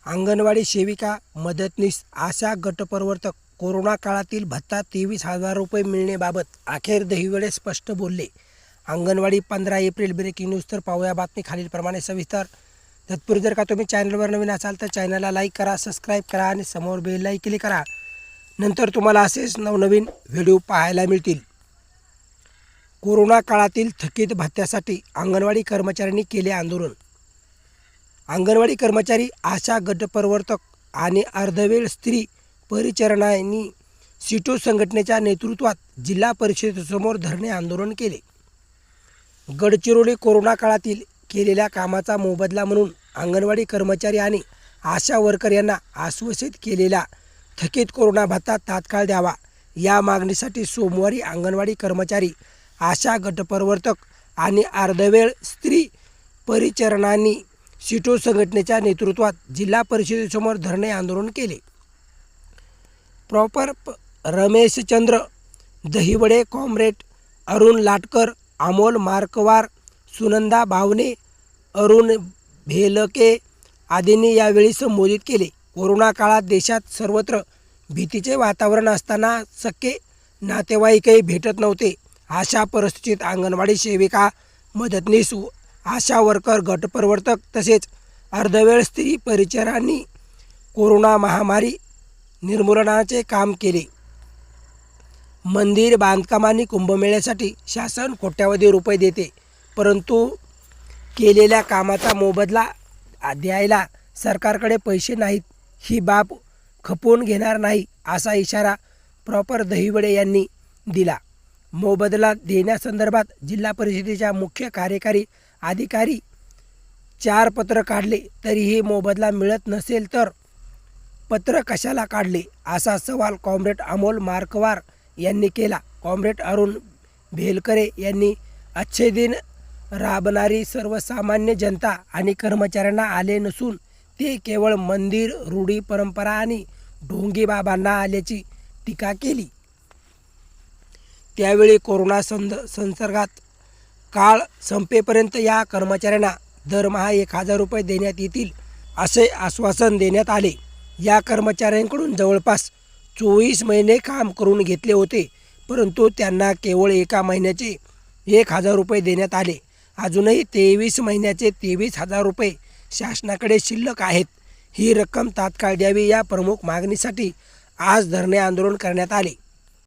अंगणवाडी सेविका, मदतनीस, आशा गटप्रवर्तक कोरोना काळातील भत्ता 23,000 रुपये मिळण्याबाबत अखेर दहिवडे स्पष्ट बोलले. अंगणवाडी 15 एप्रिल. Breaking news. तर पाहूया बातमी खालीलप्रमाणे सविस्तर. तत्पूर्वी जर का तुम्ही चॅनलवर नवीन असाल तर चॅनलला लाईक करा, सबस्क्राईब करा आणि समोर बेल आयकॉन क्लिक करा. नंतर तुम्हाला असेच नवनवीन व्हिडिओ पाहायला मिळतील. कोरोना काळातील थकीत भत्त्यासाठी अंगणवाडी कर्मचाऱ्यांनी केले आंदोलन. अंगणवाडी कर्मचारी, आशा गटप्रवर्तक आणि अर्धवेळ स्त्री परिचारिकांनी सीटो संघटनेच्या नेतृत्वात जिल्हा परिषदेसमोर धरणे आंदोलन केले. गडचिरोली. कोरोना काळातील केलेल्या कामाचा मोबदला म्हणून अंगणवाडी कर्मचारी आणि आशा वर्कर यांना आश्वासित केलेला थकीत कोरोना भत्ता तात्काळ द्यावा, या मागणीसाठी सोमवारी अंगणवाडी कर्मचारी, आशा गटप्रवर्तक आणि अर्धवेळ स्त्री परिचारिकांनी सीटो संघटनेच्या नेतृत्वात जिल्हा परिषदेसमोर धरणे आंदोलन केले. रमेशचंद्र दहिवडे, कॉम्रेड अरुण लाटकर, अमोल मार्कवार, सुनंदा भावने, अरुण भेलके आदींनी यावेळी संबोधित केले. कोरोना काळात देशात सर्वत्र भीतीचे वातावरण असताना सख्खे नातेवाईकही भेटत नव्हते. अशा परिस्थितीत अंगणवाडी सेविका, मदतनीस, आशा वर्कर, गटप्रवर्तक तसेच अर्धवेळ स्त्री परिचारिकांनी कोरोना महामारी निर्मूलनाचे काम केले. मंदिर बांधकाम आणि कुंभमेळ्यासाठी शासन कोट्यावधी रुपये देते, परंतु केलेल्या कामाचा मोबदला द्यायला सरकारकडे पैसे नाहीत. ही बाब खपवून घेणार नाही, असा इशारा दहिवडे यांनी दिला. मोबदला देण्यासंदर्भात जिल्हा परिषदेच्या मुख्य कार्यकारी अधिकारी 4 पत्र काढले, तरीही मोबदला मिळत नसेल तर पत्र कशाला काढले, असा सवाल कॉम्रेड अमोल मार्कवार यांनी केला. कॉम्रेड अरुण भेलकरे यांनी अच्छे दिन राबणारी सर्वसामान्य जनता आणि कर्मचाऱ्यांना आले नसून ते केवळ मंदिर, रूढी परंपरा आणि ढोंगी बाबांना आल्याची टीका केली. त्यावेळी कोरोना संसर्गात काळ संपेपर्यंत या कर्मचाऱ्यांना दरमहा 1,000 रुपये देण्यात येतील, असे आश्वासन देण्यात आले. या कर्मचाऱ्यांकडून जवळपास 24 महिने काम करून घेतले होते, परंतु त्यांना केवळ एका महिन्याचे 1,000 रुपये देण्यात आले. अजूनही 23 महिन्याचे 23,000 रुपये शासनाकडे शिल्लक आहेत. ही रक्कम तात्काळ द्यावी, या प्रमुख मागणीसाठी आज धरणे आंदोलन करण्यात आले.